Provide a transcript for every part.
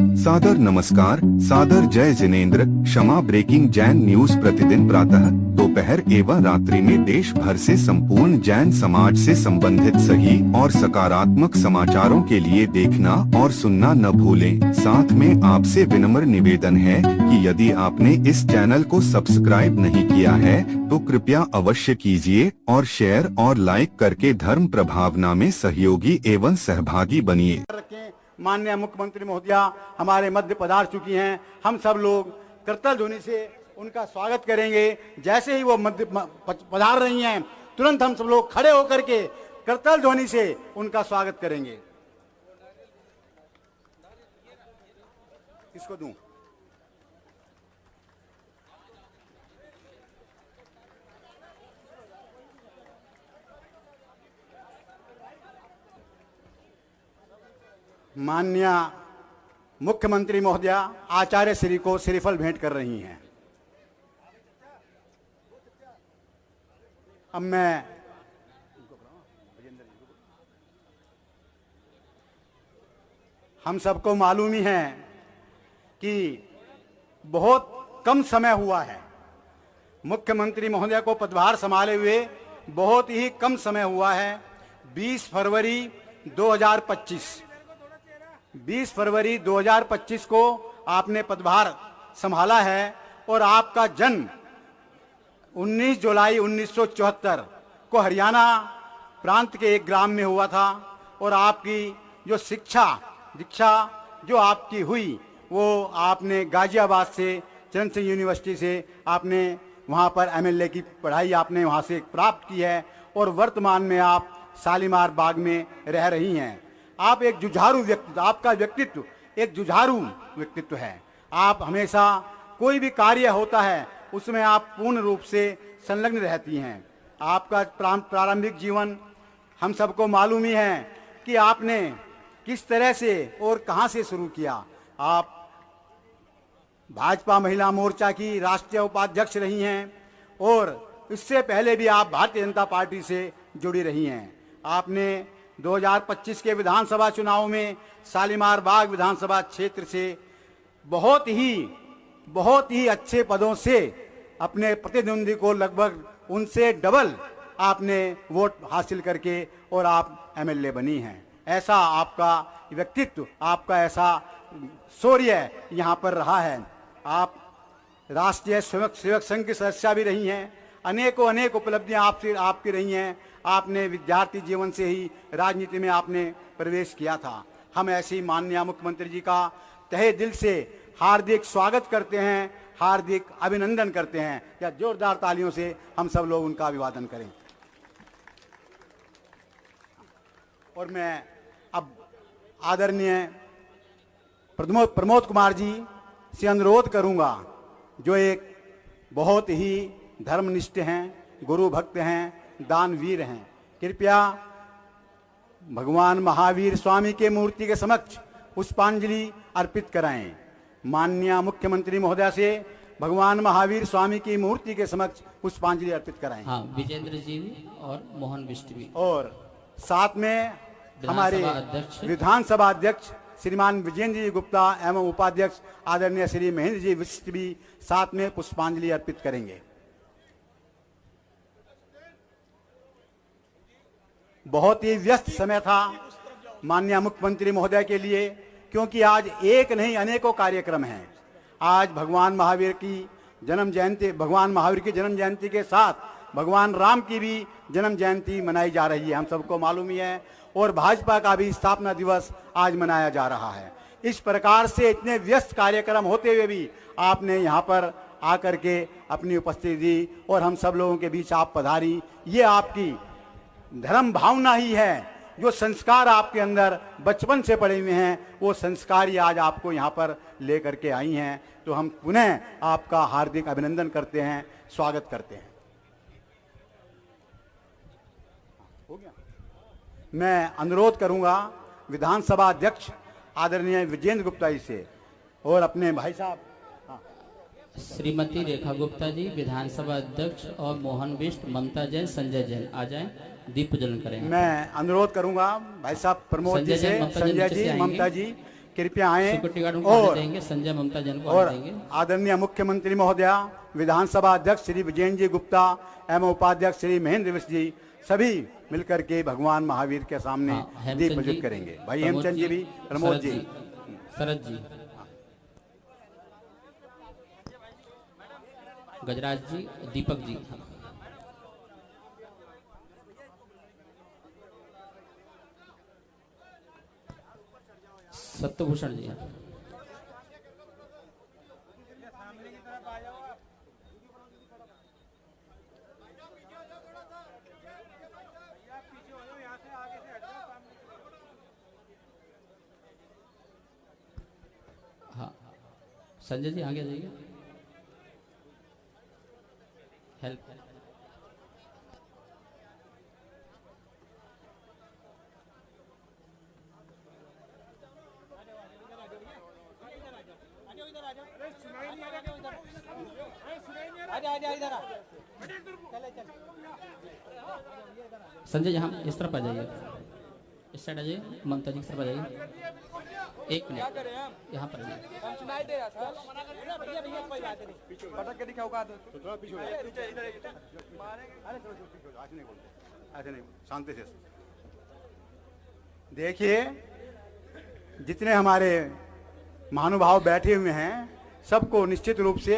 सादर नमस्कार, सादर जय जिनेंद्र। क्षमा ब्रेकिंग जैन न्यूज प्रतिदिन प्रातः, दोपहर एवं रात्रि में देश भर से संपूर्ण जैन समाज से संबंधित सही और सकारात्मक समाचारों के लिए देखना और सुनना न भूलें। साथ में आपसे विनम्र निवेदन है कि यदि आपने इस चैनल को सब्सक्राइब नहीं किया है तो कृपया अवश्य कीजिए और शेयर और लाइक करके धर्म प्रभावना में सहयोगी एवं सहभागी बनिए। माननीय मुख्यमंत्री महोदया हमारे मध्य पधार चुकी हैं। हम सब लोग करतल ध्वनि से उनका स्वागत करेंगे। जैसे ही वो मध्य पधार रही हैं, तुरंत हम सब लोग खड़े होकर के करतल ध्वनि से उनका स्वागत करेंगे। किसको दूं? माननीय मुख्यमंत्री महोदया आचार्य श्री को श्रीफल भेंट कर रही हैं। अब मैं हम सबको मालूम ही है कि बहुत कम समय हुआ है मुख्यमंत्री महोदया को पदभार संभाले हुए, बहुत ही कम समय हुआ है। 20 फरवरी 2025 को आपने पदभार संभाला है और आपका जन्म 19 जुलाई 1974 को हरियाणा प्रांत के एक ग्राम में हुआ था और आपकी जो दीक्षा जो आपकी हुई वो आपने गाजियाबाद से चरण सिंह यूनिवर्सिटी से आपने वहाँ पर एमएलए की पढ़ाई आपने वहाँ से प्राप्त की है और वर्तमान में आप शालीमार बाग में रह रही हैं। आप एक जुझारू व्यक्तित्व, आपका व्यक्तित्व एक जुझारू व्यक्तित्व है। आप हमेशा कोई भी कार्य होता है उसमें आप पूर्ण रूप से संलग्न रहती हैं। आपका प्रारंभिक जीवन हम सबको मालूम ही है कि आपने किस तरह से और कहां से शुरू किया। आप भाजपा महिला मोर्चा की राष्ट्रीय उपाध्यक्ष रही हैं और इससे पहले भी आप भारतीय जनता पार्टी से जुड़ी रही हैं। आपने 2025 के विधानसभा चुनाव में शालीमार बाग विधानसभा क्षेत्र से बहुत ही अच्छे पदों से अपने प्रतिद्वंदी को लगभग उनसे डबल आपने वोट हासिल करके और आप एमएलए बनी हैं। ऐसा आपका व्यक्तित्व, आपका ऐसा शौर्य यहाँ पर रहा है। आप राष्ट्रीय सेवक संघ की सदस्य भी रही हैं। अनेक उपलब्धियां आपकी रही हैं। आपने विद्यार्थी जीवन से ही राजनीति में आपने प्रवेश किया था। हम ऐसी माननीय मुख्यमंत्री जी का तहे दिल से हार्दिक स्वागत करते हैं, हार्दिक अभिनंदन करते हैं। या जोरदार तालियों से हम सब लोग उनका अभिवादन करें। और मैं अब आदरणीय प्रमोद कुमार जी से अनुरोध करूंगा, जो एक बहुत ही धर्मनिष्ठ हैं, गुरु भक्त हैं, दानवीर हैं। कृपया भगवान महावीर स्वामी के मूर्ति के समक्ष पुष्पांजलि अर्पित कराएं। माननीय मुख्यमंत्री महोदया से भगवान महावीर स्वामी की मूर्ति के समक्ष पुष्पांजलि अर्पित कराएं। हाँ, विजेंद्र जी भी और मोहन बिष्ट भी। और साथ में हमारे विधानसभा अध्यक्ष श्रीमान विजेंद्र जी गुप्ता एवं उपाध्यक्ष आदरणीय श्री महेंद्र जी विशिष्ट भी साथ में पुष्पांजलि अर्पित करेंगे। बहुत ही व्यस्त समय था माननीय मुख्यमंत्री महोदय के लिए, क्योंकि आज एक नहीं अनेकों कार्यक्रम हैं। आज भगवान महावीर की जन्म जयंती के साथ भगवान राम की भी जन्म जयंती मनाई जा रही है, हम सबको मालूम ही है। और भाजपा का भी स्थापना दिवस आज मनाया जा रहा है। इस प्रकार से इतने व्यस्त कार्यक्रम होते हुए भी आपने यहाँ पर आकर के अपनी उपस्थिति दी और हम सब लोगों के बीच आप पधारी। ये आपकी धर्म भावना ही है, जो संस्कार आपके अंदर बचपन से पड़े हुए हैं, वो संस्कार ही आज आपको यहाँ पर लेकर के आई हैं। तो हम पुनः आपका हार्दिक अभिनंदन करते हैं, स्वागत करते हैं। हो गया? मैं अनुरोध करूंगा विधानसभा अध्यक्ष आदरणीय विजेंद्र गुप्ता जी से और अपने भाई साहब श्रीमती रेखा गुप्ता जी विधानसभा अध्यक्ष और मोहन बिष्ट, ममता जैन, संजय जैन आ जाएं, दीप प्रज्वलन करें। मैं अनुरोध करूंगा भाई साहब प्रमोद जी से, संजय जी, ममता जी कृपया आए सिक्योरिटी गार्ड उनको आने और देंगे, संजय ममता जैन को और आने देंगे। आदरणीय मुख्यमंत्री महोदया, विधानसभा अध्यक्ष श्री विजयन जी गुप्ता एवं उपाध्यक्ष श्री महेंद्र मिश्र जी सभी मिलकर के भगवान महावीर के सामने हाँ, दीप हेमचंद प्रज्वलित जी, करेंगे। भाई प्रमोद हेमचंद जी भी, प्रमोद जी, शरद जी, गजराज जी, दीपक जी। सत्यभूषण जी। हाँ, संजय जी आगे जाइए। हेल्प। संजय यहाँ इस तरफ आ जाइए, इस साइड आ जाइए, ममता जी की तरफ आ जाइए। एक मिनट यहाँ पर आइए। ऐसे नहीं, शांति से। देखिए, जितने हमारे महानुभाव बैठे हुए हैं सबको निश्चित रूप से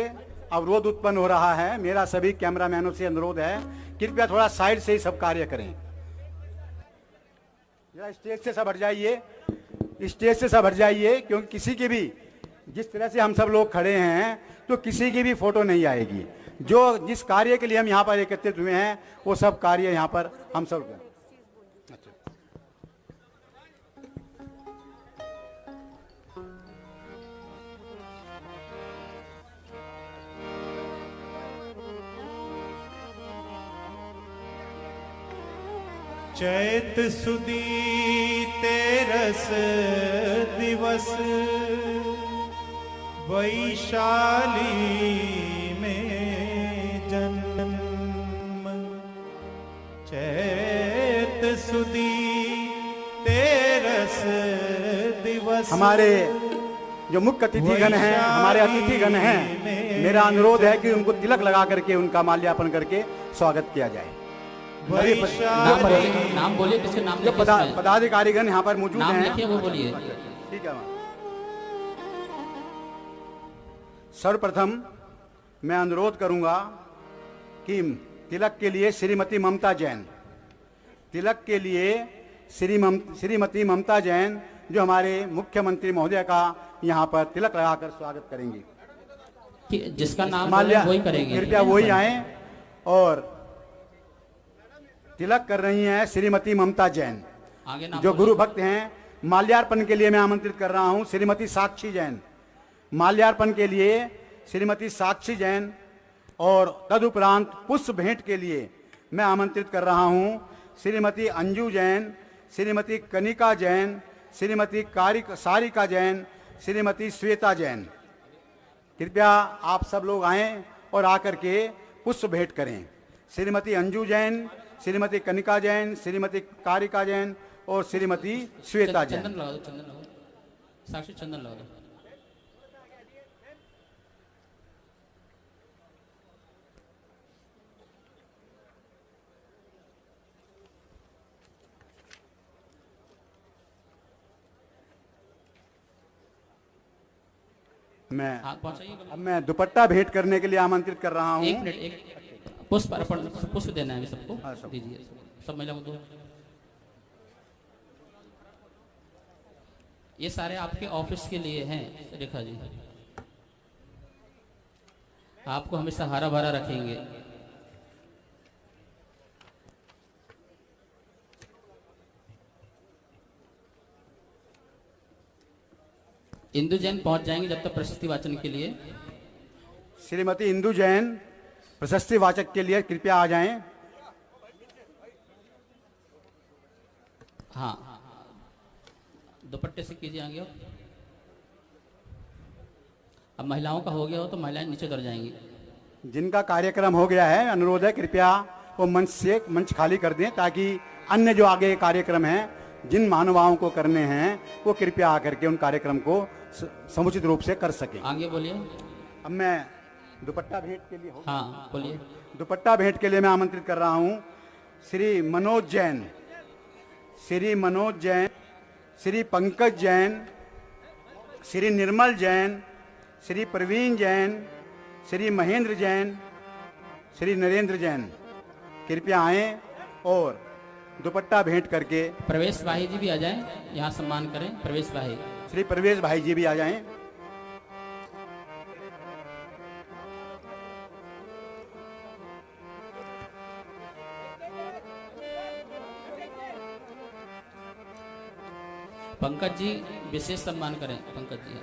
अवरोध उत्पन्न हो रहा है। मेरा सभी कैमरामैनों से अनुरोध है, कृपया थोड़ा साइड से ही सब कार्य करें। जरा स्टेज से सब हट जाइए, स्टेज से सब हट जाइए, क्योंकि किसी की भी, जिस तरह से हम सब लोग खड़े हैं तो किसी की भी फोटो नहीं आएगी। जो जिस कार्य के लिए हम यहाँ पर एकत्रित हुए हैं वो सब कार्य यहाँ पर हम सब। चैत सुदी तेरस दिवस वैशाली में जन्म। चैत सुदी तेरस दिवस। हमारे जो मुख्य अतिथिगण हैं, हमारे अतिथिगण हैं, मेरा अनुरोध है कि उनको तिलक लगा करके उनका माल्यार्पण करके स्वागत किया जाए। नाम बोलिए, किसके नाम जो लिखे इसमें? पदाधिकारीगण यहाँ पर मौजूद नाम हैं, लिखिए, वो बोलिए। ठीक है। सर्वप्रथम मैं अनुरोध करूंगा कि तिलक के लिए श्रीमती ममता जैन, तिलक के लिए श्रीमती ममता जैन जो हमारे मुख्यमंत्री महोदय का यहाँ पर तिलक लगाकर स्वागत करेंगी। जिसका नाम वही करेंगे, कृपया वही आए। और तिलक कर रही हैं श्रीमती ममता जैन, आगे नाम जो गुरु भक्त हैं। माल्यार्पण के लिए मैं आमंत्रित कर रहा हूं श्रीमती साक्षी जैन, माल्यार्पण के लिए श्रीमती साक्षी जैन। और तदुपरांत पुष्प भेंट के लिए मैं आमंत्रित कर रहा हूं श्रीमती अंजू जैन, श्रीमती कनिका जैन, श्रीमती सारिका जैन, श्रीमती श्वेता जैन। कृपया आप सब लोग आएं और आकर के पुष्प भेंट करें। श्रीमती अंजू जैन, श्रीमती कनिका जैन, श्रीमती कारिका जैन और श्रीमती श्वेता जैन। चंदन लगा दो, चंदन लगा दो, साक्षी चंदन लगा दो। अब मैं दुपट्टा भेंट करने के लिए आमंत्रित कर रहा हूँ। एक मिनट, एक पुष्प अर्पण, पुष्प देना है सबको। हाँ, सब। दीजिए, सब महिलाओं को दो। ये सारे आपके ऑफिस के लिए हैं रेखा जी, आपको हमेशा हरा भरा रखेंगे। इंदु जैन पहुंच जाएंगे जब तक प्रशस्ति वाचन के लिए। श्रीमती इंदु जैन प्रशस्ति वाचक के लिए कृपया आ जाएं। हाँ, दुपट्टे से कीजिए आगे। अब महिलाओं का हो गया हो तो महिलाएं नीचे उतर जाएंगी। जिनका कार्यक्रम हो गया है, अनुरोध है कृपया वो मंच खाली कर दें ताकि अन्य जो आगे कार्यक्रम हैं जिन महानुभावों को करने हैं वो कृपया आकर के उन कार्यक्रम को समुचित रूप से कर सकें। आगे बोलिए। अब मैं दुपट्टा भेंट के लिए हाँ बोलिए। दुपट्टा भेंट के लिए मैं आमंत्रित कर रहा हूं श्री मनोज जैन, श्री मनोज जैन, श्री पंकज जैन, श्री निर्मल जैन, श्री प्रवीण जैन, श्री महेंद्र जैन, श्री नरेंद्र जैन कृपया आएं और दुपट्टा भेंट करके। प्रवेश भाई जी भी आ जाएं, यहाँ सम्मान करें। प्रवेश भाई, श्री प्रवेश भाई जी भी आ जाएं। पंकज जी विशेष सम्मान करें। पंकज जी,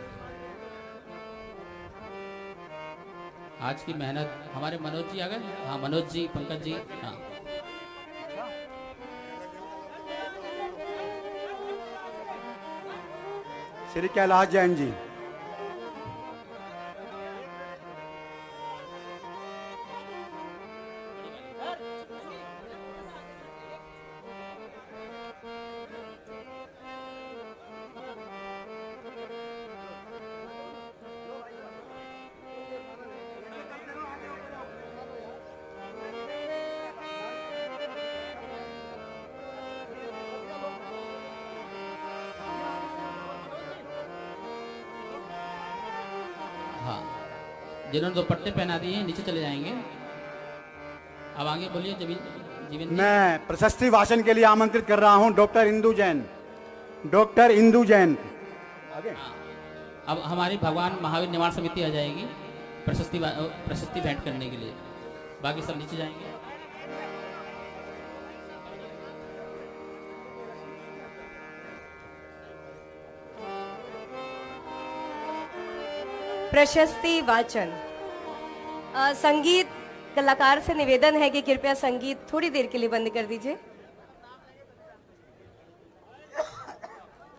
आज की मेहनत हमारे मनोज जी आ गए। हाँ मनोज जी, पंकज जी, हाँ श्री कैलाश जैन जी, हाँ, जिन्होंने दुपट्टे पहना दिए हैं नीचे चले जाएंगे। अब आगे बोलिए। जीवन मैं प्रशस्ति भाषण के लिए आमंत्रित कर रहा हूं डॉक्टर इंदु जैन, डॉक्टर इंदु जैन। आगे अब हमारी भगवान महावीर निर्माण समिति आ जाएगी प्रशस्ति भेंट करने के लिए। बाकी सब नीचे जाएंगे। प्रशस्ति वाचन। संगीत कलाकार से निवेदन है कि कृपया संगीत थोड़ी देर के लिए बंद कर दीजिए।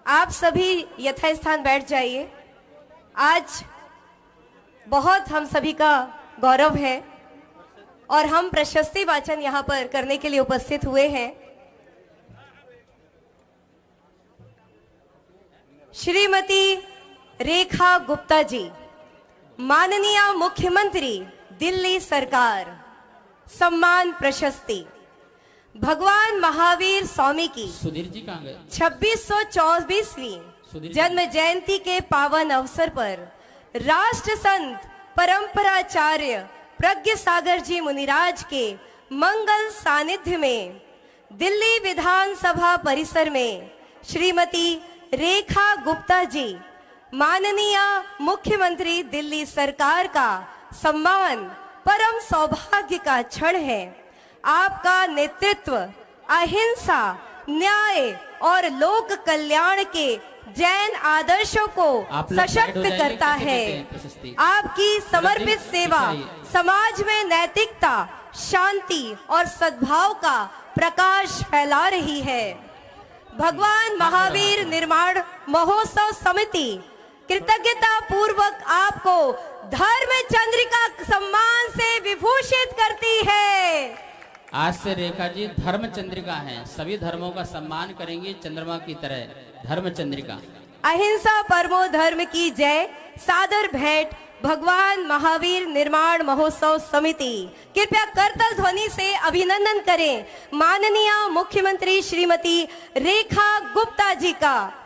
आप सभी यथास्थान बैठ जाइए। आज बहुत हम सभी का गौरव है और हम प्रशस्ति वाचन यहाँ पर करने के लिए उपस्थित हुए हैं। श्रीमती रेखा गुप्ता जी, माननीय मुख्यमंत्री दिल्ली सरकार, सम्मान प्रशस्ति। भगवान महावीर स्वामी की सुधीर जी कहाँ गए? 2624वीं जन्म जयंती के पावन अवसर पर राष्ट्र संत परंपराचार्य प्रज्ञ सागर जी मुनिराज के मंगल सानिध्य में दिल्ली विधानसभा परिसर में श्रीमती रेखा गुप्ता जी, माननीय मुख्यमंत्री दिल्ली सरकार का सम्मान परम सौभाग्य का क्षण है। आपका नेतृत्व अहिंसा, न्याय और लोक कल्याण के जैन आदर्शों को सशक्त करता है। आपकी समर्पित सेवा समाज में नैतिकता, शांति और सद्भाव का प्रकाश फैला रही है। भगवान महावीर निर्माण महोत्सव समिति कृतज्ञता पूर्वक आपको धर्म चंद्रिका सम्मान से विभूषित करती है। आज से रेखा जी धर्म चंद्रिका हैं, सभी धर्मों का सम्मान करेंगे चंद्रमा की तरह। धर्म चंद्रिका। अहिंसा परमो धर्म की जय। सादर भेंट भगवान महावीर निर्माण महोत्सव समिति। कृपया करतल ध्वनि से अभिनंदन करें माननीय मुख्यमंत्री श्रीमती रेखा गुप्ता जी का।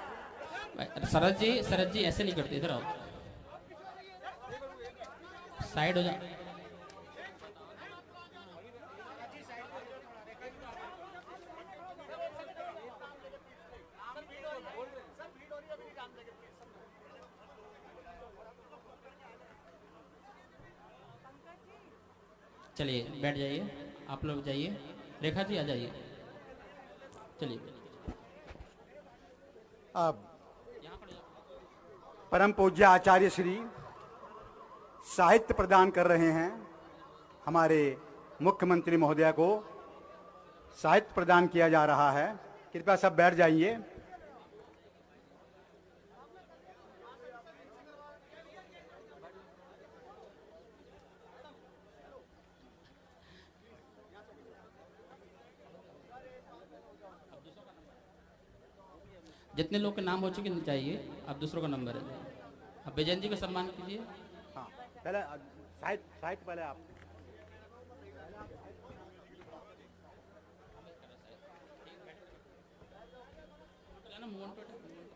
शरद जी ऐसे नहीं करते, इधर आओ, साइड हो जाओ। चलिए बैठ जाइए, आप लोग जाइए। रेखा जी आ जाइए, चलिए। अब परम पूज्य आचार्य श्री साहित्य प्रदान कर रहे हैं। हमारे मुख्यमंत्री महोदया को साहित्य प्रदान किया जा रहा है। कृपया सब बैठ जाइए। जितने लोग के नाम हो चुके चाहिए, आप दूसरों का नंबर है। आप विजयन जी का सम्मान कीजिए। हाँ, पहले साइड साइड पहले आप।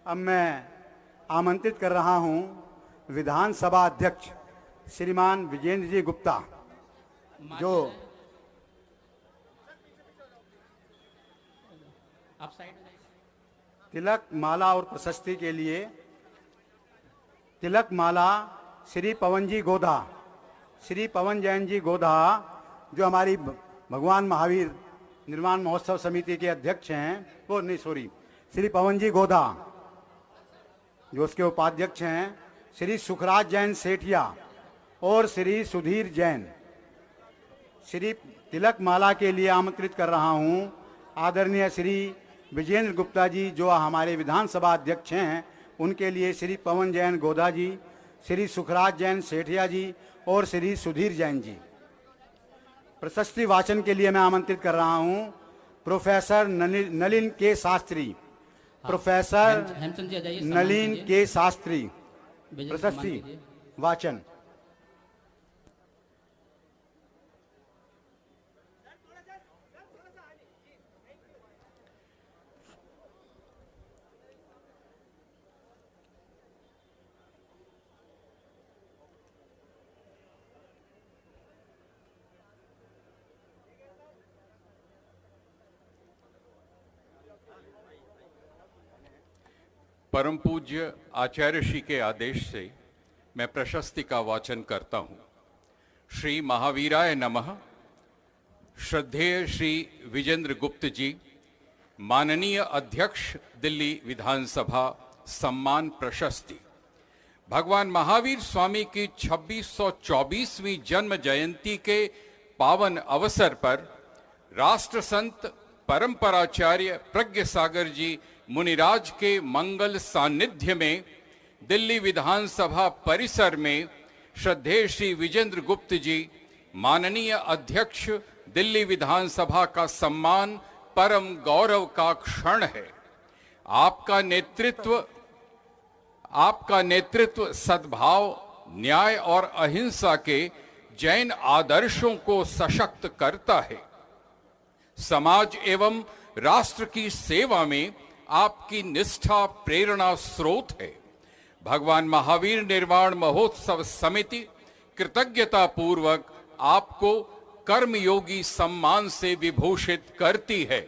अब मैं आमंत्रित कर रहा हूं विधानसभा अध्यक्ष श्रीमान विजेंद्र जी गुप्ता, जो आप साइड तिलक माला और प्रशस्ति के लिए तिलक माला श्री पवन जी गोधा, श्री पवन जैन जी गोधा, जो हमारी भगवान महावीर निर्माण महोत्सव समिति के अध्यक्ष हैं, वो नहीं सॉरी, श्री पवन जी गोधा, जो उसके उपाध्यक्ष हैं श्री सुखराज जैन सेठिया और श्री सुधीर जैन। श्री तिलक माला के लिए आमंत्रित कर रहा हूं आदरणीय श्री विजेंद्र गुप्ता जी, जो हमारे विधानसभा अध्यक्ष हैं, उनके लिए श्री पवन जैन गोधा जी, श्री सुखराज जैन सेठिया जी और श्री सुधीर जैन जी। प्रशस्ति वाचन के लिए मैं आमंत्रित कर रहा हूं प्रोफेसर नलिन के शास्त्री, प्रोफेसर हेमचंद जी आ जाइए, सम्मान नलिन कीजिए। के शास्त्री, विजयन जी सम्मान प्रशस्ति कीजिए। वाचन। परम पूज्य आचार्य श्री के आदेश से मैं प्रशस्ति का वाचन करता हूं। श्री महावीराय नमः। श्रद्धेय श्री विजेंद्र गुप्त जी, माननीय अध्यक्ष दिल्ली विधानसभा, सम्मान प्रशस्ति। भगवान महावीर स्वामी की 2624वीं जन्म जयंती के पावन अवसर पर राष्ट्र संत परंपराचार्य प्रज्ञ सागर जी मुनिराज के मंगल सानिध्य में दिल्ली विधानसभा परिसर में श्रद्धेय श्री विजेंद्र गुप्त जी, माननीय अध्यक्ष दिल्ली विधानसभा का सम्मान परम गौरव का क्षण है। आपका नेतृत्व सद्भाव, न्याय और अहिंसा के जैन आदर्शों को सशक्त करता है। समाज एवं राष्ट्र की सेवा में आपकी निष्ठा प्रेरणा स्रोत है। भगवान महावीर निर्वाण महोत्सव समिति कृतज्ञता पूर्वक आपको कर्मयोगी सम्मान से विभूषित करती है।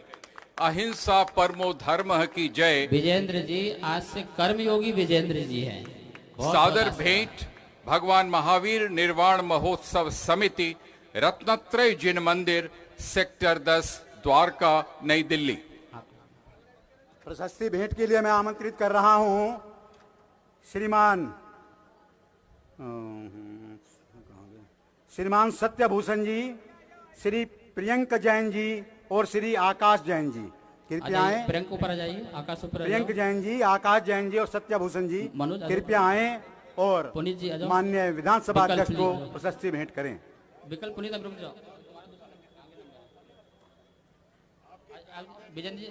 अहिंसा परमो धर्मः की जय। विजेंद्र जी आज से कर्मयोगी विजेंद्र जी हैं। सादर भेंट भगवान महावीर निर्वाण महोत्सव समिति, रत्नत्रय जिन मंदिर, सेक्टर 10, द्वारका, नई दिल्ली। प्रशस्ति भेंट के लिए मैं आमंत्रित कर रहा हूं श्रीमान सत्यभूषण जी, श्री प्रियंक जैन जी और श्री आकाश जैन जी। कृपया आए। प्रियंक ऊपर आ जाइए, आकाश ऊपर आ प्रियंक जाओ। जैन जी, आकाश जैन जी और सत्यभूषण जी मनोज आ जाओ। कृपया आए और पुनीत जी आ जाओ। माननीय विधानसभा विकल्प अध्यक्ष को जी आ जाओ। प्रशस्ति भेंट करें। विकल्प पुनीत, अब रुक जाओ। विजन जी,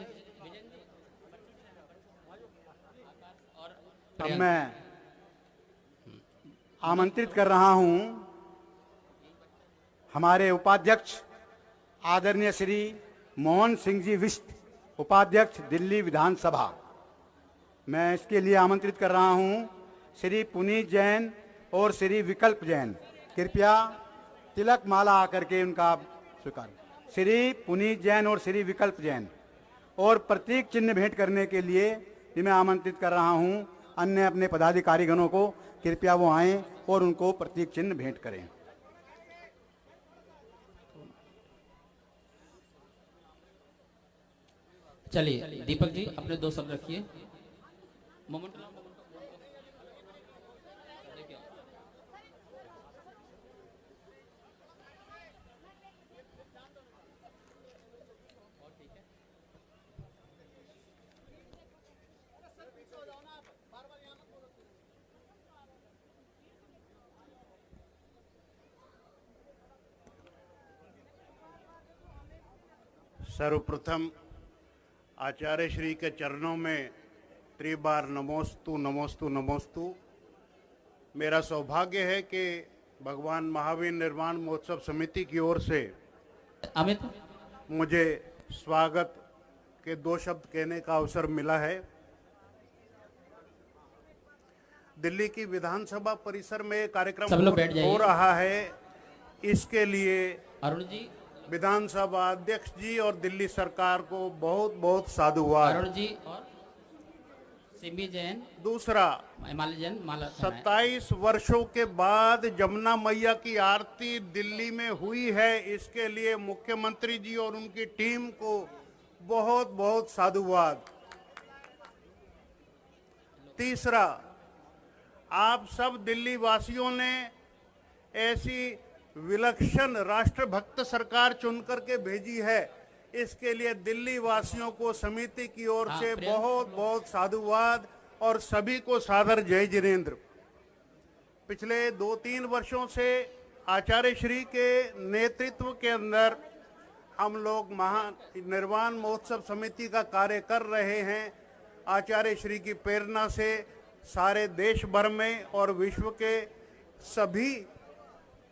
अब मैं आमंत्रित कर रहा हूं हमारे उपाध्यक्ष आदरणीय श्री मोहन सिंह जी विष्ट, उपाध्यक्ष दिल्ली विधानसभा। मैं इसके लिए आमंत्रित कर रहा हूं श्री पुनीत जैन और श्री विकल्प जैन। कृपया तिलक माला आकर के उनका स्वीकार। श्री पुनीत जैन और श्री विकल्प जैन। और प्रतीक चिन्ह भेंट करने के लिए भी मैं आमंत्रित कर रहा हूं अन्य अपने पदाधिकारीगणों को। कृपया वो आएं और उनको प्रतीक चिन्ह भेंट करें। चलिए दीपक जी अपने 2 शब्द रखिए। मोमेंट लो, सर्वप्रथम आचार्य श्री के चरणों में त्रिबार नमोस्तु नमोस्तु नमोस्तु। मेरा सौभाग्य है कि भगवान महावीर निर्वाण महोत्सव समिति की ओर से अमित मुझे स्वागत के 2 शब्द कहने का अवसर मिला है। दिल्ली की विधानसभा परिसर में कार्यक्रम सब लोग बैठ जाइए। हो रहा है, इसके लिए अरुण जी, विधानसभा अध्यक्ष जी और दिल्ली सरकार को बहुत बहुत साधुवाद। अरुण जी और सिमी जैन, दूसरा, माला जैन, माला 27 वर्षों के बाद जमुना मैया की आरती दिल्ली में हुई है, इसके लिए मुख्यमंत्री जी और उनकी टीम को बहुत बहुत साधुवाद। तीसरा, आप सब दिल्ली वासियों ने ऐसी विलक्षण राष्ट्रभक्त सरकार चुनकर के भेजी है, इसके लिए दिल्ली वासियों को समिति की ओर से बहुत बहुत साधुवाद और सभी को सादर जय जिनेंद्र। पिछले 2-3 वर्षों से आचार्य श्री के नेतृत्व के अंदर हम लोग निर्वाण महोत्सव समिति का कार्य कर रहे हैं। आचार्य श्री की प्रेरणा से सारे देश भर में और विश्व के सभी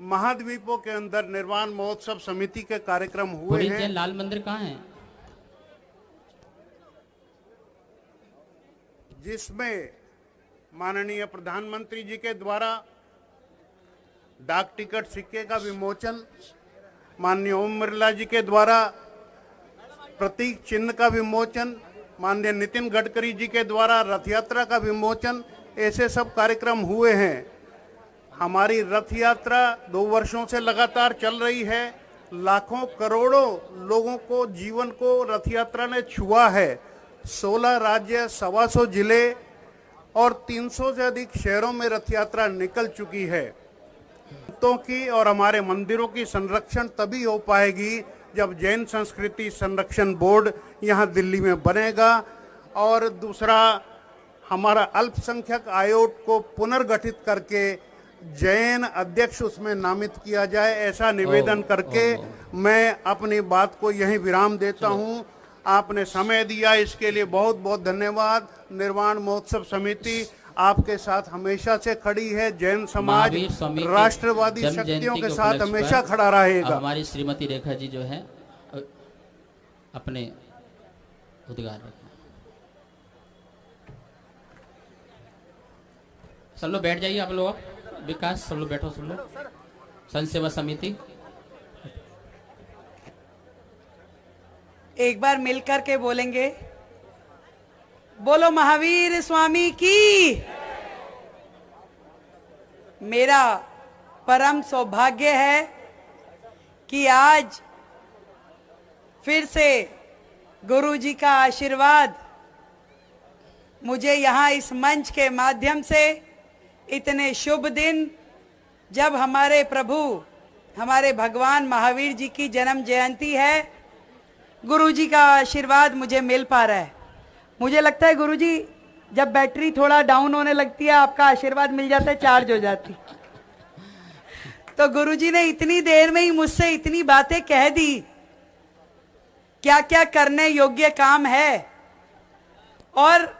महाद्वीपों के अंदर निर्वाण महोत्सव समिति के कार्यक्रम हुए हैं। लाल मंदिर कहाँ है? जिसमें माननीय प्रधानमंत्री जी के द्वारा डाक टिकट सिक्के का विमोचन, माननीय ओम बिरला जी के द्वारा प्रतीक चिन्ह का विमोचन, माननीय नितिन गडकरी जी के द्वारा रथ यात्रा का विमोचन, ऐसे सब कार्यक्रम हुए हैं। हमारी रथ यात्रा 2 वर्षों से लगातार चल रही है। लाखों करोड़ों लोगों को जीवन को रथ यात्रा ने छुआ है। 16 राज्य, 125 जिले और 300 से अधिक शहरों में रथ यात्रा निकल चुकी है। भक्तों की और हमारे मंदिरों की संरक्षण तभी हो पाएगी जब जैन संस्कृति संरक्षण बोर्ड यहाँ दिल्ली में बनेगा। और दूसरा, हमारा अल्पसंख्यक आयोग को पुनर्गठित करके जैन अध्यक्ष उसमें नामित किया जाए, ऐसा निवेदन करके मैं अपनी बात को यहीं विराम देता हूं। आपने समय दिया, इसके लिए बहुत बहुत धन्यवाद। निर्वाण महोत्सव समिति आपके साथ हमेशा से खड़ी है। जैन समाज राष्ट्रवादी शक्तियों के साथ हमेशा खड़ा रहेगा। हमारी श्रीमती रेखा जी जो है अपने उद्गार रखें। सब लोग बैठ जाइए। आप लोग विकास, सब लोग बैठो। सब लोग संत सेवा समिति, एक बार मिलकर के बोलेंगे, बोलो महावीर स्वामी की। मेरा परम सौभाग्य है कि आज फिर से गुरु जी का आशीर्वाद मुझे यहाँ इस मंच के माध्यम से इतने शुभ दिन, जब हमारे प्रभु हमारे भगवान महावीर जी की जन्म जयंती है, गुरु जी का आशीर्वाद मुझे मिल पा रहा है। मुझे लगता है गुरु जी, जब बैटरी थोड़ा डाउन होने लगती है, आपका आशीर्वाद मिल जाता है, चार्ज हो जाती। तो गुरु जी ने इतनी देर में ही मुझसे इतनी बातें कह दी, क्या क्या करने योग्य काम है, और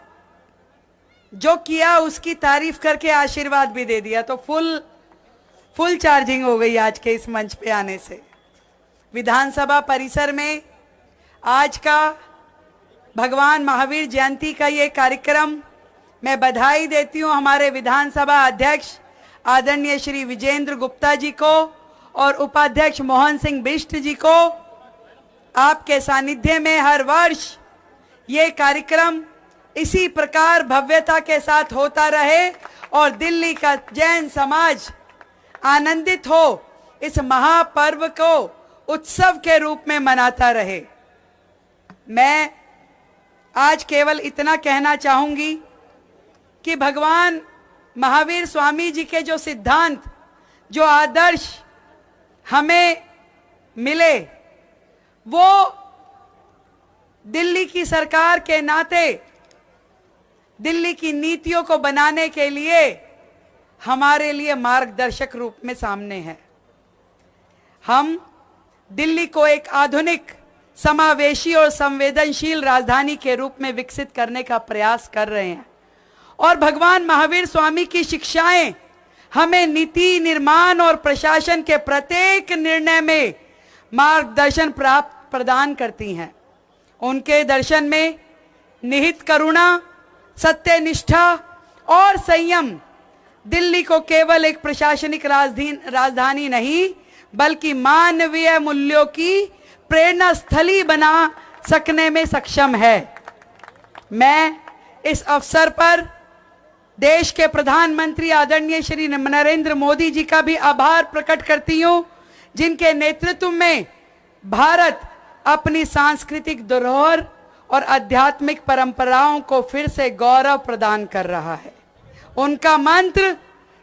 जो किया उसकी तारीफ करके आशीर्वाद भी दे दिया। तो फुल चार्जिंग हो गई आज के इस मंच पे आने से। विधानसभा परिसर में आज का भगवान महावीर जयंती का ये कार्यक्रम, मैं बधाई देती हूँ हमारे विधानसभा अध्यक्ष आदरणीय श्री विजेंद्र गुप्ता जी को और उपाध्यक्ष मोहन सिंह बिष्ट जी को। आपके सानिध्य में हर वर्ष ये कार्यक्रम इसी प्रकार भव्यता के साथ होता रहे और दिल्ली का जैन समाज आनंदित हो, इस महापर्व को उत्सव के रूप में मनाता रहे। मैं आज केवल इतना कहना चाहूंगी कि भगवान महावीर स्वामी जी के जो सिद्धांत, जो आदर्श हमें मिले, वो दिल्ली की सरकार के नाते दिल्ली की नीतियों को बनाने के लिए हमारे लिए मार्गदर्शक रूप में सामने है। हम दिल्ली को एक आधुनिक समावेशी और संवेदनशील राजधानी के रूप में विकसित करने का प्रयास कर रहे हैं। और भगवान महावीर स्वामी की शिक्षाएं हमें नीति निर्माण और प्रशासन के प्रत्येक निर्णय में मार्गदर्शन प्रदान करती हैं। उनके दर्शन में निहित करुणा, सत्यनिष्ठा और संयम दिल्ली को केवल एक प्रशासनिक राजधानी नहीं बल्कि मानवीय मूल्यों की प्रेरणा स्थली बना सकने में सक्षम है। मैं इस अवसर पर देश के प्रधानमंत्री आदरणीय श्री नरेंद्र मोदी जी का भी आभार प्रकट करती हूं, जिनके नेतृत्व में भारत अपनी सांस्कृतिक धरोहर और आध्यात्मिक परंपराओं को फिर से गौरव प्रदान कर रहा है। उनका मंत्र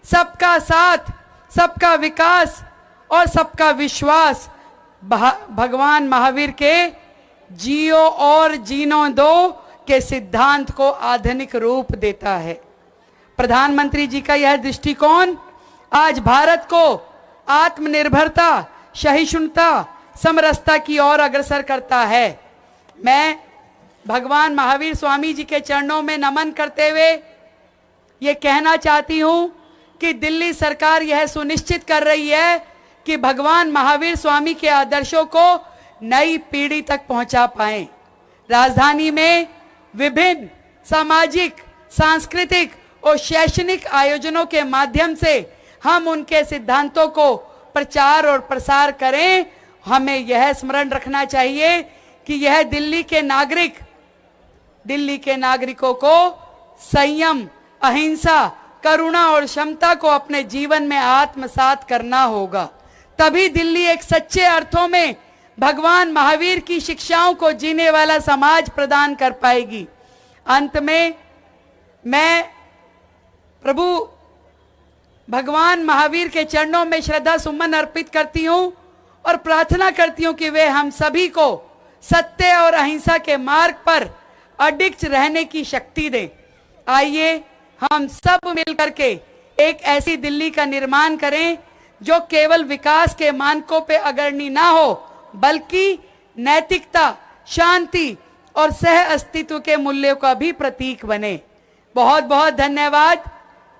सबका साथ, सबका विकास और सबका विश्वास भगवान महावीर के जियो और जीनो दो के सिद्धांत को आधुनिक रूप देता है। प्रधानमंत्री जी का यह दृष्टिकोण आज भारत को आत्मनिर्भरता, सहिष्णुता, समरसता की ओर अग्रसर करता है। मैं भगवान महावीर स्वामी जी के चरणों में नमन करते हुए ये कहना चाहती हूँ कि दिल्ली सरकार यह सुनिश्चित कर रही है कि भगवान महावीर स्वामी के आदर्शों को नई पीढ़ी तक पहुंचा पाएं। राजधानी में विभिन्न सामाजिक, सांस्कृतिक और शैक्षणिक आयोजनों के माध्यम से हम उनके सिद्धांतों को प्रचार और प्रसार करें। हमें यह स्मरण रखना चाहिए कि यह दिल्ली के नागरिकों को संयम, अहिंसा, करुणा और क्षमता को अपने जीवन में आत्मसात करना होगा। तभी दिल्ली एक सच्चे अर्थों में भगवान महावीर की शिक्षाओं को जीने वाला समाज प्रदान कर पाएगी। अंत में मैं प्रभु भगवान महावीर के चरणों में श्रद्धा सुमन अर्पित करती हूँ और प्रार्थना करती हूँ कि वे हम सभी को सत्य और अहिंसा के मार्ग पर अडिग रहने की शक्ति दें। आइए हम सब मिलकर के एक ऐसी दिल्ली का निर्माण करें जो केवल विकास के मानकों पे अग्रणी ना हो बल्कि नैतिकता, शांति और सह अस्तित्व के मूल्यों का भी प्रतीक बने। बहुत बहुत धन्यवाद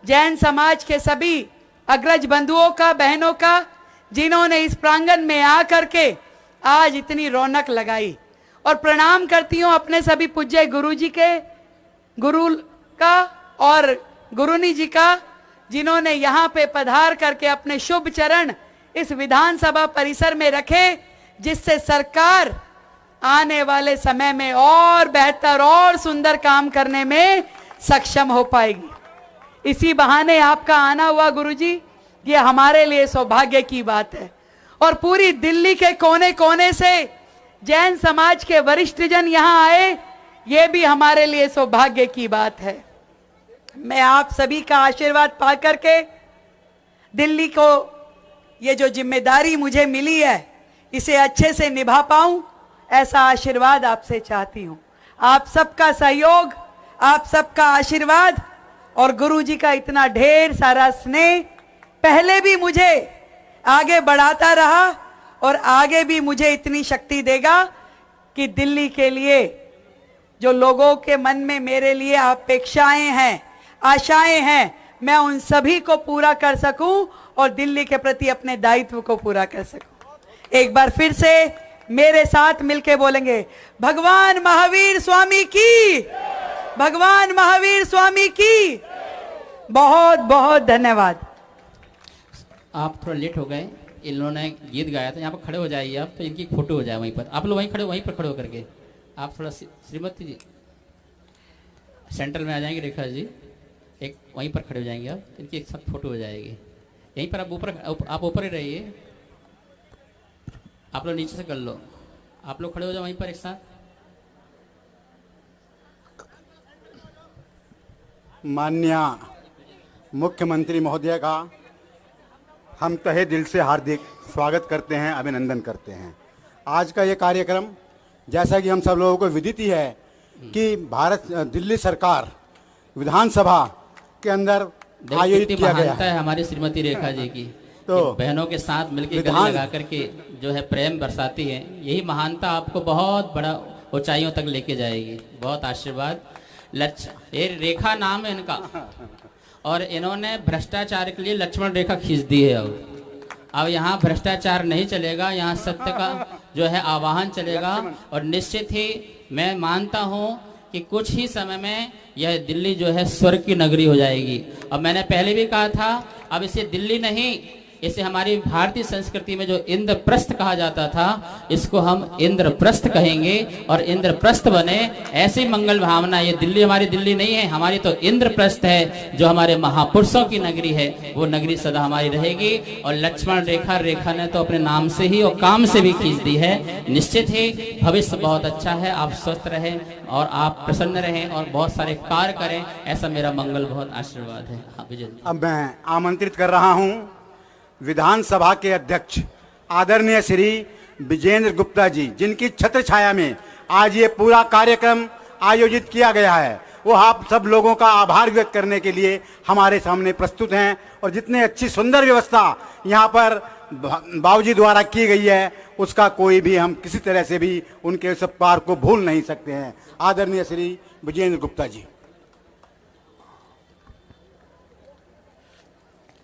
जैन समाज के सभी अग्रज बंधुओं का, बहनों का, जिन्होंने इस प्रांगण में आकर के आज इतनी रौनक लगाई। और प्रणाम करती हूँ अपने सभी पूज्य गुरु का और गुरुनी जी का, जिन्होंने यहाँ पे पधार करके अपने शुभ चरण इस विधानसभा परिसर में रखे, जिससे सरकार आने वाले समय में और बेहतर और सुंदर काम करने में सक्षम हो पाएगी। इसी बहाने आपका आना हुआ गुरुजी, ये हमारे लिए सौभाग्य की बात है। और पूरी दिल्ली के कोने कोने से जैन समाज के वरिष्ठ जन यहाँ आए, ये भी हमारे लिए सौभाग्य की बात है। मैं आप सभी का आशीर्वाद पा करके दिल्ली को ये जो जिम्मेदारी मुझे मिली है इसे अच्छे से निभा पाऊं, ऐसा आशीर्वाद आपसे चाहती हूं। आप सबका सहयोग, आप सबका आशीर्वाद और गुरु जी का इतना ढेर सारा स्नेह पहले भी मुझे आगे बढ़ाता रहा और आगे भी मुझे इतनी शक्ति देगा कि दिल्ली के लिए जो लोगों के मन में मेरे लिए अपेक्षाएं हैं, आशाएं हैं, मैं उन सभी को पूरा कर सकूं और दिल्ली के प्रति अपने दायित्व को पूरा कर सकूं। एक बार फिर से मेरे साथ मिलके बोलेंगे, भगवान महावीर स्वामी की, भगवान महावीर स्वामी की। बहुत बहुत धन्यवाद। आप थोड़ा लेट हो गए, इन्होंने गीत गाया था, यहाँ पर खड़े हो जाइए आप, तो इनकी फोटो हो जाए वहीं पर। आप लोग वहीं पर खड़े होकर के आप थोड़ा श्रीमती जी सेंटर में आ जाएंगे, रेखा जी एक वहीं पर खड़े हो जाएंगे आप, इनकी एक साथ फोटो हो जाएगी। यहीं पर आप ऊपर ही रहिए, आप लोग नीचे से कर लो, आप लोग खड़े हो जाओ वहीं पर एक साथ। माननीय मुख्यमंत्री महोदय का हम तहे दिल से हार्दिक स्वागत करते हैं, अभिनंदन करते हैं। आज का ये कार्यक्रम जैसा कि हम सब लोगों को विदित ही है कि दिल्ली सरकार विधानसभा के अंदर आयोजित किया गया है। हमारी श्रीमती रेखा जी की तो कि बहनों के साथ मिलकर गले विधान- लगा करके जो है प्रेम बरसाती है, यही महानता आपको बहुत बड़ा ऊंचाइयों तक लेके जाएगी। बहुत आशीर्वाद। ये रेखा नाम है इनका, और इन्होंने भ्रष्टाचार के लिए लक्ष्मण रेखा खींच दी है। अब यहाँ भ्रष्टाचार नहीं चलेगा, यहाँ सत्य का जो है आवाहन चलेगा। और निश्चित ही मैं मानता हूँ कि कुछ ही समय में यह दिल्ली जो है स्वर्ग की नगरी हो जाएगी। और मैंने पहले भी कहा था, अब इसे दिल्ली नहीं, इसे हमारी भारतीय संस्कृति में जो इंद्रप्रस्थ कहा जाता था, इसको हम इंद्रप्रस्थ कहेंगे। और इंद्रप्रस्थ बने ऐसी मंगल भावना। ये दिल्ली हमारी दिल्ली नहीं है, हमारी तो इंद्रप्रस्थ है, जो हमारे महापुरुषों की नगरी है। वो नगरी सदा हमारी रहेगी। और लक्ष्मण रेखा, रेखा ने तो अपने नाम से ही और काम से भी खींच दी है। निश्चित ही भविष्य बहुत अच्छा है। आप स्वस्थ रहें और आप प्रसन्न रहें और बहुत सारे कार्य करें, ऐसा मेरा मंगल बहुत आशीर्वाद है। हाँ, विजय जी। अब मैं आमंत्रित कर रहा हूं विधानसभा के अध्यक्ष आदरणीय श्री विजेंद्र गुप्ता जी, जिनकी छत्र छाया में आज ये पूरा कार्यक्रम आयोजित किया गया है। वो आप सब लोगों का आभार व्यक्त करने के लिए हमारे सामने प्रस्तुत हैं। और जितने अच्छी सुंदर व्यवस्था यहाँ पर बाबूजी द्वारा की गई है, उसका कोई भी हम किसी तरह से भी उनके उस उपकार को भूल नहीं सकते हैं। आदरणीय श्री विजेंद्र गुप्ता जी।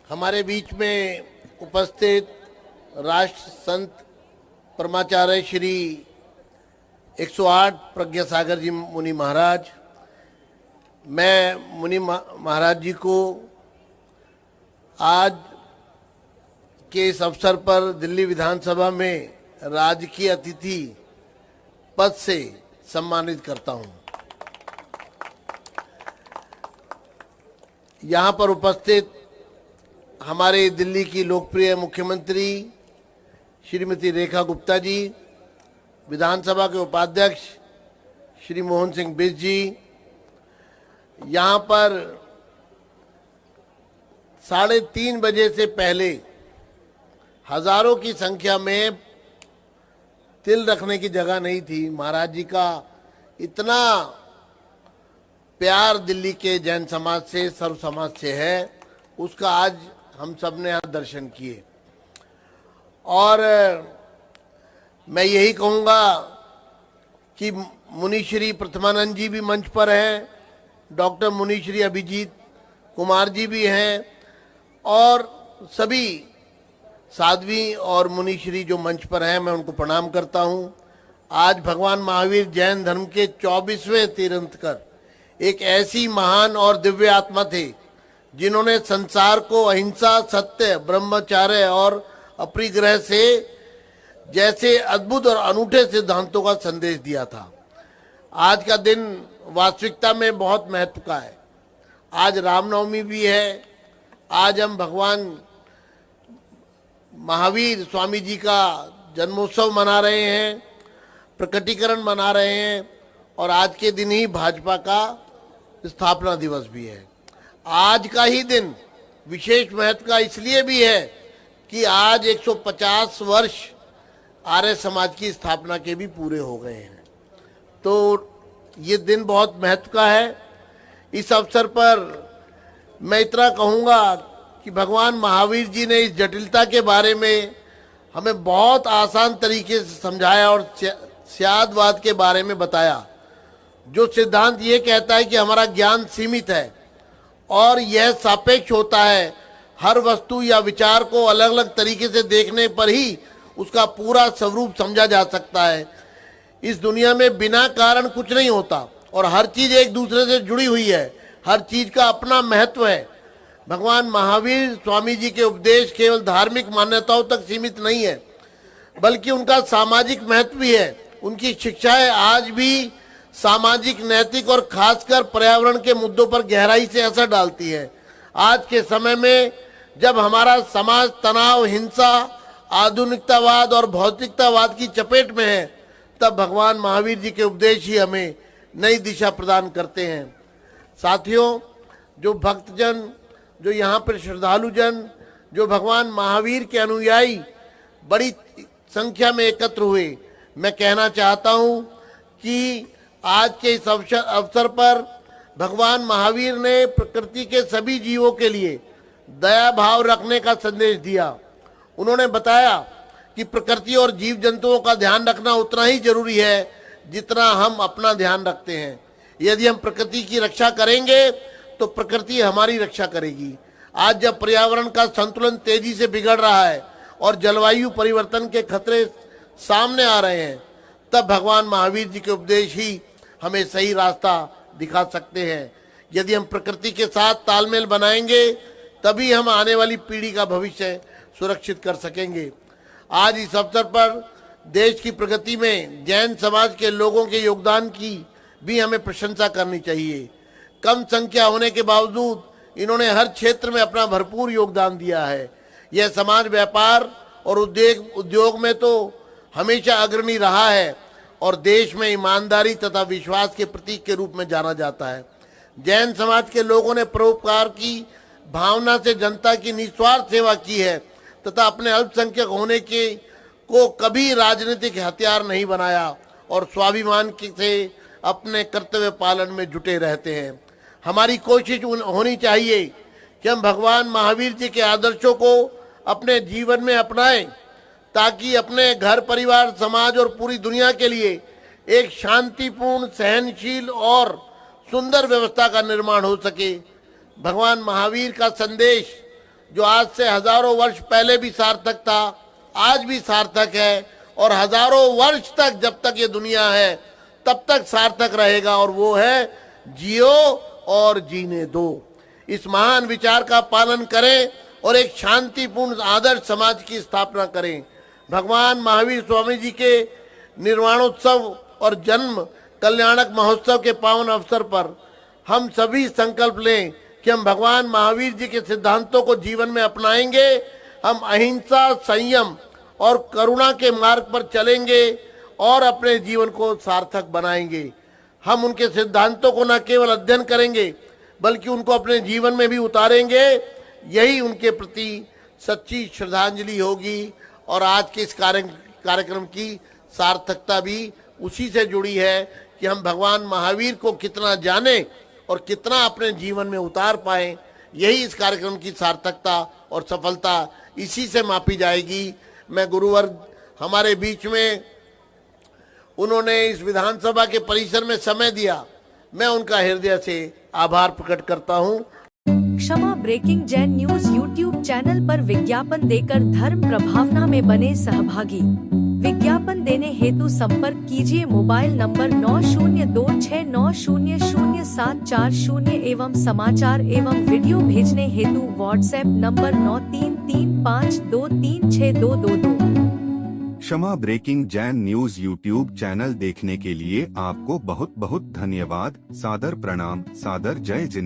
हमारे बीच में उपस्थित राष्ट्र संत परमाचार्य श्री 108 प्रज्ञा सागर जी मुनि महाराज, मैं मुनि महाराज जी को आज के इस अवसर पर दिल्ली विधानसभा में राजकीय अतिथि पद से सम्मानित करता हूं। यहाँ पर उपस्थित हमारे दिल्ली की लोकप्रिय मुख्यमंत्री श्रीमती रेखा गुप्ता जी, विधानसभा के उपाध्यक्ष श्री मोहन सिंह बिष्ट जी, यहाँ पर 3:30 बजे से पहले हजारों की संख्या में तिल रखने की जगह नहीं थी। महाराज जी का इतना प्यार दिल्ली के जैन समाज से, सर्व समाज से है, उसका आज हम सब ने यहाँ दर्शन किए। और मैं यही कहूँगा कि मुनिश्री प्रथमानंद जी भी मंच पर हैं, डॉक्टर मुनिश्री अभिजीत कुमार जी भी हैं, और सभी साध्वी और मुनिश्री जो मंच पर हैं, मैं उनको प्रणाम करता हूँ। आज भगवान महावीर जैन धर्म के 24वें तीर्थंकर एक ऐसी महान और दिव्य आत्मा थे, जिन्होंने संसार को अहिंसा, सत्य, ब्रह्मचर्य और अपरिग्रह से जैसे अद्भुत और अनूठे सिद्धांतों का संदेश दिया था। आज का दिन वास्तविकता में बहुत महत्व का है। आज रामनवमी भी है। आज हम भगवान महावीर स्वामी जी का जन्मोत्सव मना रहे हैं, प्रकटीकरण मना रहे हैं, और आज के दिन ही भाजपा का स्थापना दिवस भी है। आज का ही दिन विशेष महत्व का इसलिए भी है कि आज 150 वर्ष आर्य समाज की स्थापना के भी पूरे हो गए हैं। तो ये दिन बहुत महत्व का है। इस अवसर पर मैं इतना कहूँगा कि भगवान महावीर जी ने इस जटिलता के बारे में हमें बहुत आसान तरीके से समझाया और स्यादवाद के बारे में बताया, जो सिद्धांत ये कहता है कि हमारा ज्ञान सीमित है और यह सापेक्ष होता है। हर वस्तु या विचार को अलग अलग तरीके से देखने पर ही उसका पूरा स्वरूप समझा जा सकता है। इस दुनिया में बिना कारण कुछ नहीं होता और हर चीज एक दूसरे से जुड़ी हुई है। हर चीज का अपना महत्व है। भगवान महावीर स्वामी जी के उपदेश केवल धार्मिक मान्यताओं तक सीमित नहीं है, बल्कि उनका सामाजिक महत्व भी है। उनकी शिक्षाएं आज भी सामाजिक, नैतिक और खासकर पर्यावरण के मुद्दों पर गहराई से असर डालती है। आज के समय में जब हमारा समाज तनाव, हिंसा, आधुनिकतावाद और भौतिकतावाद की चपेट में है, तब भगवान महावीर जी के उपदेश ही हमें नई दिशा प्रदान करते हैं। साथियों, जो भक्तजन, जो यहाँ पर श्रद्धालुजन, जो भगवान महावीर के अनुयायी बड़ी संख्या में एकत्र हुए, मैं कहना चाहता हूँ कि आज के इस अवसर पर भगवान महावीर ने प्रकृति के सभी जीवों के लिए दया भाव रखने का संदेश दिया उन्होंने बताया कि प्रकृति और जीव जंतुओं का ध्यान रखना उतना ही जरूरी है जितना हम अपना ध्यान रखते हैं। यदि हम प्रकृति की रक्षा करेंगे तो प्रकृति हमारी रक्षा करेगी। आज जब पर्यावरण का संतुलन तेजी से बिगड़ रहा है और जलवायु परिवर्तन के खतरे सामने आ रहे हैं, तब भगवान महावीर जी के उपदेश ही हमें सही रास्ता दिखा सकते हैं। यदि हम प्रकृति के साथ तालमेल बनाएंगे तभी हम आने वाली पीढ़ी का भविष्य सुरक्षित कर सकेंगे। आज इस अवसर पर देश की प्रगति में जैन समाज के लोगों के योगदान की भी हमें प्रशंसा करनी चाहिए। कम संख्या होने के बावजूद इन्होंने हर क्षेत्र में अपना भरपूर योगदान दिया है। यह समाज व्यापार और उद्योग में तो हमेशा अग्रणी रहा है और देश में ईमानदारी तथा विश्वास के प्रतीक के रूप में जाना जाता है। जैन समाज के लोगों ने परोपकार की भावना से जनता की निस्वार्थ सेवा की है तथा अपने अल्पसंख्यक होने के को कभी राजनीतिक हथियार नहीं बनाया और स्वाभिमान से अपने कर्तव्य पालन में जुटे रहते हैं। हमारी कोशिश होनी चाहिए कि हम भगवान महावीर जी के आदर्शों को अपने जीवन में अपनाएं ताकि अपने घर परिवार समाज और पूरी दुनिया के लिए एक शांतिपूर्ण सहनशील और सुंदर व्यवस्था का निर्माण हो सके। भगवान महावीर का संदेश जो आज से हजारों वर्ष पहले भी सार्थक था, आज भी सार्थक है और हजारों वर्ष तक जब तक ये दुनिया है तब तक सार्थक रहेगा, और वो है जियो और जीने दो। इस महान विचार का पालन करें और एक शांतिपूर्ण आदर्श समाज की स्थापना करें। भगवान महावीर स्वामी जी के निर्वाणोत्सव और जन्म कल्याणक महोत्सव के पावन अवसर पर हम सभी संकल्प लें कि हम भगवान महावीर जी के सिद्धांतों को जीवन में अपनाएंगे। हम अहिंसा, संयम और करुणा के मार्ग पर चलेंगे और अपने जीवन को सार्थक बनाएंगे। हम उनके सिद्धांतों को न केवल अध्ययन करेंगे बल्कि उनको अपने जीवन में भी उतारेंगे। यही उनके प्रति सच्ची श्रद्धांजलि होगी और आज के इस कार्यक्रम की सार्थकता भी उसी से जुड़ी है कि हम भगवान महावीर को कितना जाने और कितना अपने जीवन में उतार पाएं। यही इस कार्यक्रम की सार्थकता और सफलता इसी से मापी जाएगी। मैं गुरुवर्ग हमारे बीच में उन्होंने इस विधानसभा के परिसर में समय दिया, मैं उनका हृदय से आभार प्रकट करता हूं। क्षमा breaking Jain news YouTube channel पर विज्ञापन देकर धर्म प्रभावना में बने सहभागी। विज्ञापन देने हेतु संपर्क कीजिए मोबाइल नंबर 9026900740 एवं समाचार एवं वीडियो भेजने हेतु व्हाट्सएप नंबर 9335236222। क्षमा breaking Jain news YouTube channel देखने के लिए आपको बहुत बहुत धन्यवाद। सादर प्रणाम, सादर जय जिनेंद्र।